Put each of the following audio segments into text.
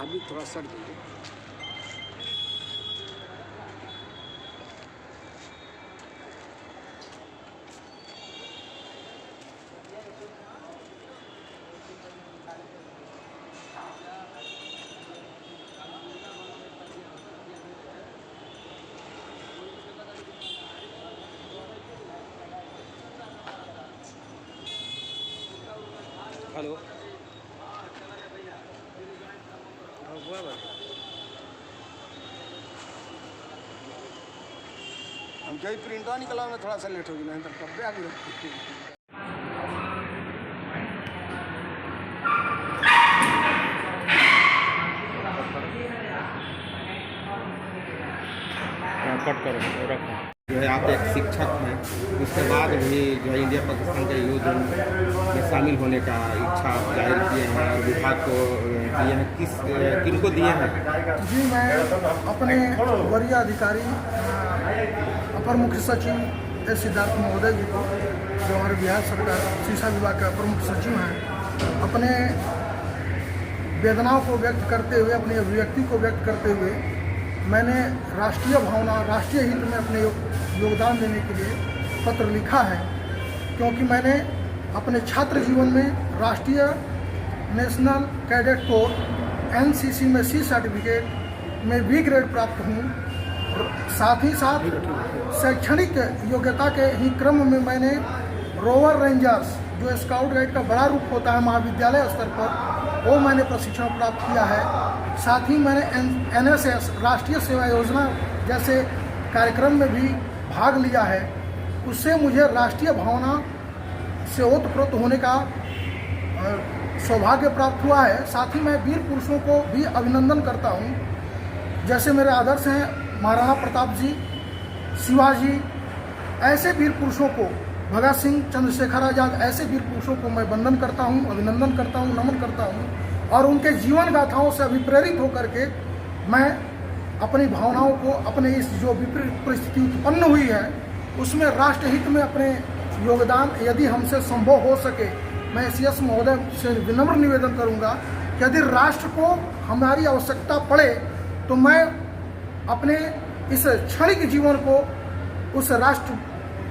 आप भी थोड़ा सर दीजिए। हेलो हम कहीं प्रिंटवा निकला में थोड़ा सा लेट हो गया, नहीं तो कब आ गया। कट करो रखो। जो है आप एक शिक्षक हैं, उसके बाद भी जो है इंडिया पाकिस्तान के युद्ध में शामिल होने का इच्छा जाहिर किए हैं और विभाग को दिए हैं, किनको दिए हैं? जी, मैं अपने वरीय अधिकारी अपर मुख्य सचिव सिद्धार्थ महोदय जी को, जो हमारे बिहार सरकार शिक्षा विभाग के अपर मुख्य सचिव हैं, अपने वेदनाओं को व्यक्त करते हुए, अपनी अभिव्यक्ति को व्यक्त करते हुए मैंने राष्ट्रीय भावना, राष्ट्रीय हित में अपने योगदान देने के लिए पत्र लिखा है। क्योंकि मैंने अपने छात्र जीवन में राष्ट्रीय नेशनल कैडेट कोर एनसीसी में सी सर्टिफिकेट में बी ग्रेड प्राप्त हूँ। साथ ही साथ शैक्षणिक योग्यता के ही क्रम में मैंने रोवर रेंजर्स, जो स्काउट गाइड का बड़ा रूप होता है महाविद्यालय स्तर पर, वो मैंने प्रशिक्षण प्राप्त किया है। साथ ही मैंने एनएसएस राष्ट्रीय सेवा योजना जैसे कार्यक्रम में भी भाग लिया है। उससे मुझे राष्ट्रीय भावना से ओतप्रोत होने का सौभाग्य प्राप्त हुआ है। साथ ही मैं वीर पुरुषों को भी अभिनंदन करता हूँ। जैसे मेरे आदर्श हैं महाराणा प्रताप जी, शिवाजी, ऐसे वीर पुरुषों को, भगत सिंह, चंद्रशेखर आजाद, ऐसे वीर पुरुषों को मैं वंदन करता हूँ, अभिनंदन करता हूँ, नमन करता हूँ। और उनके जीवन गाथाओं से अभिप्रेरित होकर के मैं अपनी भावनाओं को, अपने इस जो विपरीत परिस्थिति उत्पन्न हुई है उसमें राष्ट्रहित में अपने योगदान, यदि हमसे संभव हो सके, मैं CS महोदय से विनम्र निवेदन करूंगा कि यदि राष्ट्र को हमारी आवश्यकता पड़े तो मैं अपने इस क्षणिक जीवन को उस राष्ट्र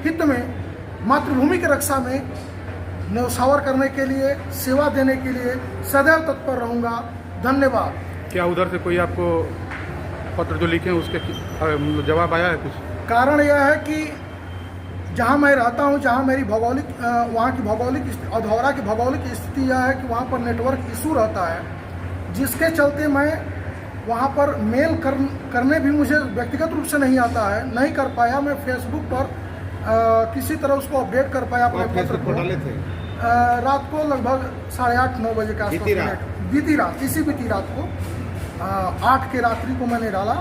हित में, मातृभूमि की रक्षा में न्यौछावर करने के लिए, सेवा देने के लिए सदैव तत्पर रहूंगा। धन्यवाद। क्या उधर से कोई आपको पत्र जो लिखे हैं उसके जवाब आया है कुछ? कारण यह है कि जहाँ मैं रहता हूँ, जहाँ मेरी भौगोलिक, वहाँ की भौगोलिक, अधौरा की भौगोलिक स्थिति यह है कि वहाँ पर नेटवर्क इशू रहता है, जिसके चलते मैं वहाँ पर मेल करने भी मुझे व्यक्तिगत रूप से नहीं आता है, नहीं कर पाया। मैं फेसबुक पर किसी तरह उसको अपडेट कर पाया अपने पत्र को। रात को लगभग 8:30-9 बजे के आसपास, बीती रात को 8 के रात्रि को मैंने डाला।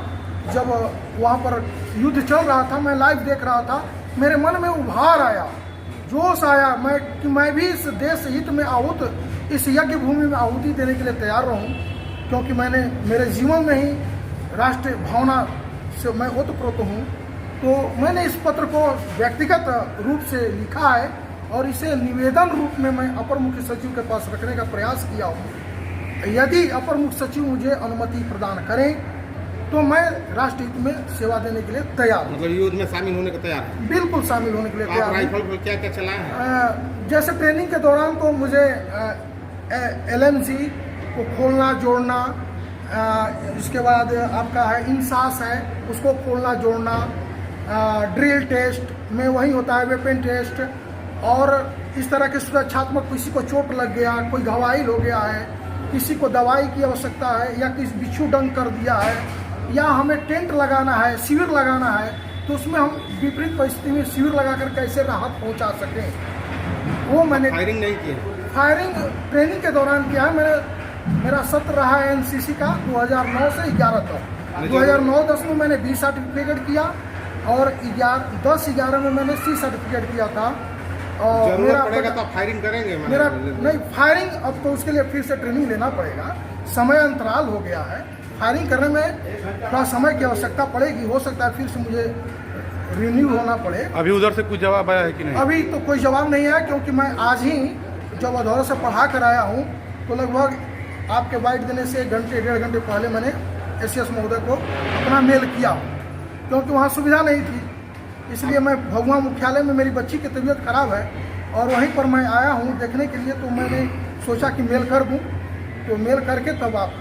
जब वहाँ पर युद्ध चल रहा था, मैं लाइव देख रहा था, मेरे मन में उभार आया, जोश आया कि मैं भी इस देश हित में इस यज्ञ भूमि में आहुति देने के लिए तैयार रहूं। क्योंकि मैंने मेरे जीवन में ही राष्ट्रीय भावना से मैं ओतप्रोत हूँ। तो मैंने इस पत्र को व्यक्तिगत रूप से लिखा है और इसे निवेदन रूप में मैं अपर मुख्य सचिव के पास रखने का प्रयास किया हूँ। यदि अपर मुख्य सचिव मुझे अनुमति प्रदान करें तो मैं राष्ट्र हित में सेवा देने के लिए तैयार हूँ। मतलब युद्ध में शामिल होने को तैयार है? बिल्कुल शामिल होने के लिए तैयार। राइफल क्या क्या चलाए हैं? जैसे ट्रेनिंग के दौरान तो मुझे LMG को खोलना जोड़ना, इसके बाद आपका है इंसास है, उसको खोलना जोड़ना, ड्रिल टेस्ट में वही होता है, वेपन टेस्ट, और इस तरह के सुरक्षात्मक, किसी को चोट लग गया, कोई घायल हो गया है, किसी को दवाई की आवश्यकता है, या किसी बिच्छू डंक कर दिया है, या हमें टेंट लगाना है, शिविर लगाना है, तो उसमें हम विपरीत परिस्थिति में शिविर लगाकर कैसे राहत पहुंचा सकें, वो मैंने फायरिंग नहीं की। फायरिंग ट्रेनिंग के दौरान किया है। मेरा सत्र रहा है NCC का 2009 से 11 तक। 2009-10 में मैंने B सर्टिफिकेट किया और 10-11 में मैंने C सर्टिफिकेट किया था। और मेरा पड़ेगा तो फायरिंग करेंगे? मेरा नहीं, फायरिंग अब तो उसके लिए फिर से ट्रेनिंग लेना पड़ेगा, समय अंतराल हो गया है। फायरिंग करने में थोड़ा समय की आवश्यकता पड़ेगी, हो सकता है फिर से मुझे रिन्यू होना पड़े। अभी उधर से कुछ जवाब आया है कि नहीं? अभी तो कोई जवाब नहीं है, क्योंकि मैं आज ही जब अधौरा से पढ़ा कर आया हूँ तो लगभग आपके बाइट देने से 1 घंटे 1.5 घंटे पहले मैंने एसएस महोदय को अपना मेल किया, क्योंकि वहाँ सुविधा नहीं थी। इसलिए मैं भगुआ मुख्यालय में, मेरी बच्ची की तबीयत खराब है और वहीं पर मैं आया हूँ देखने के लिए, तो मैंने सोचा कि मेल कर दूँ, तो मेल करके तब आप